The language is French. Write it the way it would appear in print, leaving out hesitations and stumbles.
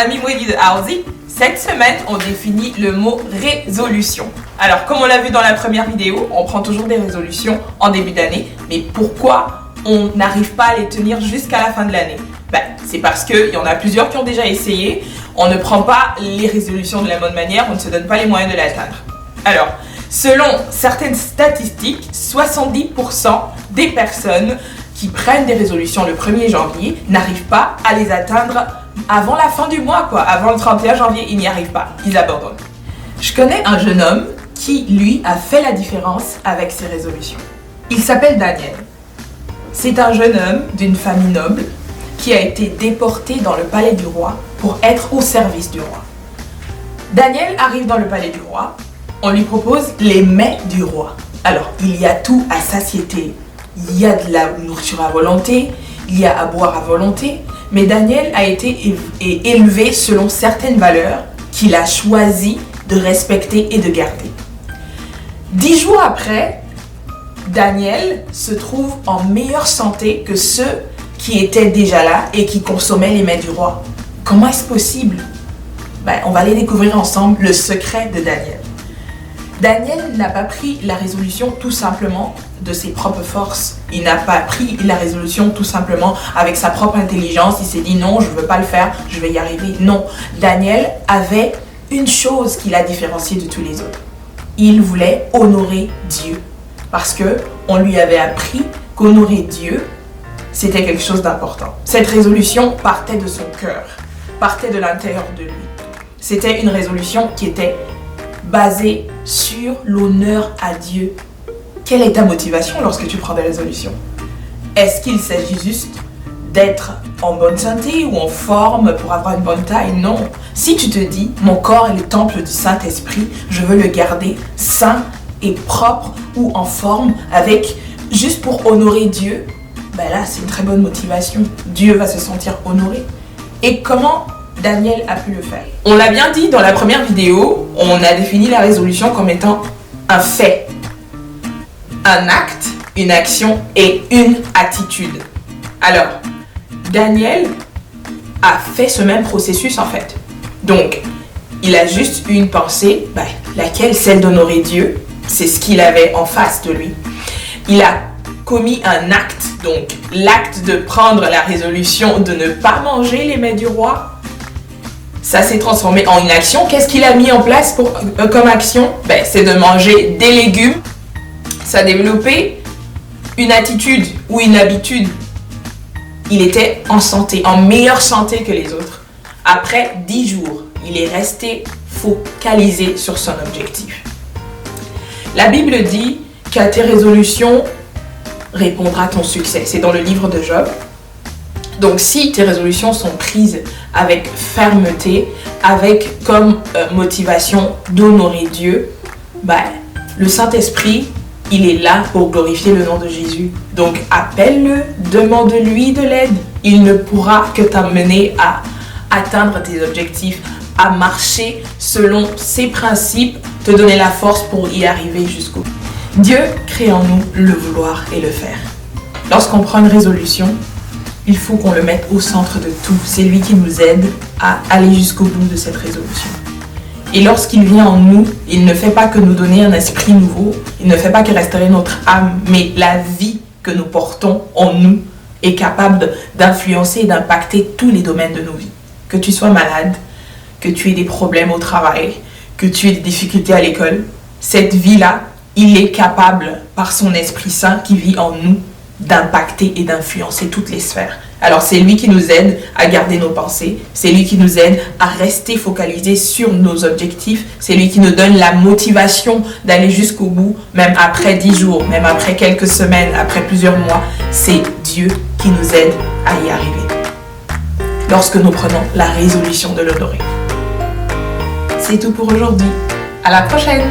Amis Mwengi de Aozi, cette semaine, on définit le mot résolution. Alors, comme on l'a vu dans la première vidéo, on prend toujours des résolutions en début d'année, mais pourquoi on n'arrive pas à les tenir jusqu'à la fin de l'année? C'est parce qu'il y en a plusieurs qui ont déjà essayé, on ne prend pas les résolutions de la bonne manière, on ne se donne pas les moyens de l'atteindre. Alors, selon certaines statistiques, 70% des personnes qui prennent des résolutions le 1er janvier n'arrivent pas à les atteindre avant la fin du mois, avant le 31 janvier, ils n'y arrivent pas, ils abandonnent. Je connais un jeune homme qui, lui, a fait la différence avec ses résolutions. Il s'appelle Daniel. C'est un jeune homme d'une famille noble qui a été déporté dans le palais du roi pour être au service du roi. Daniel arrive dans le palais du roi, on lui propose les mets du roi. Alors, il y a tout à satiété, il y a de la nourriture à volonté, il y a à boire à volonté, mais Daniel a été élevé selon certaines valeurs qu'il a choisi de respecter et de garder. 10 jours après, Daniel se trouve en meilleure santé que ceux qui étaient déjà là et qui consommaient les mets du roi. Comment est-ce possible? On va aller découvrir ensemble le secret de Daniel. Daniel n'a pas pris la résolution tout simplement de ses propres forces. Il n'a pas pris la résolution tout simplement avec sa propre intelligence. Il s'est dit non, je ne veux pas le faire, je vais y arriver. Non, Daniel avait une chose qui l'a différencié de tous les autres. Il voulait honorer Dieu. Parce qu'on lui avait appris qu'honorer Dieu, c'était quelque chose d'important. Cette résolution partait de son cœur, partait de l'intérieur de lui. C'était une résolution qui était basée sur l'honneur à Dieu. Quelle est ta motivation lorsque tu prends des résolutions? Est-ce qu'il s'agit juste d'être en bonne santé ou en forme pour avoir une bonne taille? Non. Si tu te dis, mon corps est le temple du Saint-Esprit, je veux le garder sain et propre ou en forme avec juste pour honorer Dieu, là c'est une très bonne motivation. Dieu va se sentir honoré. Et comment Daniel a pu le faire? On l'a bien dit dans la première vidéo, on a défini la résolution comme étant un fait, un acte, une action et une attitude. Alors, Daniel a fait ce même processus en fait. Donc, il a juste eu une pensée, laquelle? Celle d'honorer Dieu. C'est ce qu'il avait en face de lui. Il a commis un acte, donc l'acte de prendre la résolution de ne pas manger les mets du roi. Ça s'est transformé en une action. Qu'est-ce qu'il a mis en place comme action? C'est de manger des légumes. Ça a développé une attitude ou une habitude. Il était en santé, en meilleure santé que les autres. Après 10 jours, il est resté focalisé sur son objectif. La Bible dit qu'à tes résolutions répondra ton succès. C'est dans le livre de Job. Donc si tes résolutions sont prises avec fermeté, avec comme motivation d'honorer Dieu, le Saint-Esprit, il est là pour glorifier le nom de Jésus. Donc appelle-le, demande-lui de l'aide. Il ne pourra que t'amener à atteindre tes objectifs, à marcher selon ses principes, te donner la force pour y arriver jusqu'au bout. Dieu crée en nous le vouloir et le faire. Lorsqu'on prend une résolution, il faut qu'on le mette au centre de tout. C'est lui qui nous aide à aller jusqu'au bout de cette résolution. Et lorsqu'il vient en nous, il ne fait pas que nous donner un esprit nouveau, il ne fait pas que restaurer notre âme, mais la vie que nous portons en nous est capable d'influencer et d'impacter tous les domaines de nos vies. Que tu sois malade, que tu aies des problèmes au travail, que tu aies des difficultés à l'école, cette vie-là, il est capable, par son Esprit Saint qui vit en nous, d'impacter et d'influencer toutes les sphères. Alors c'est lui qui nous aide à garder nos pensées, c'est lui qui nous aide à rester focalisés sur nos objectifs, c'est lui qui nous donne la motivation d'aller jusqu'au bout, même après 10 jours, même après quelques semaines, après plusieurs mois. C'est Dieu qui nous aide à y arriver. Lorsque nous prenons la résolution de l'honorer. C'est tout pour aujourd'hui. À la prochaine!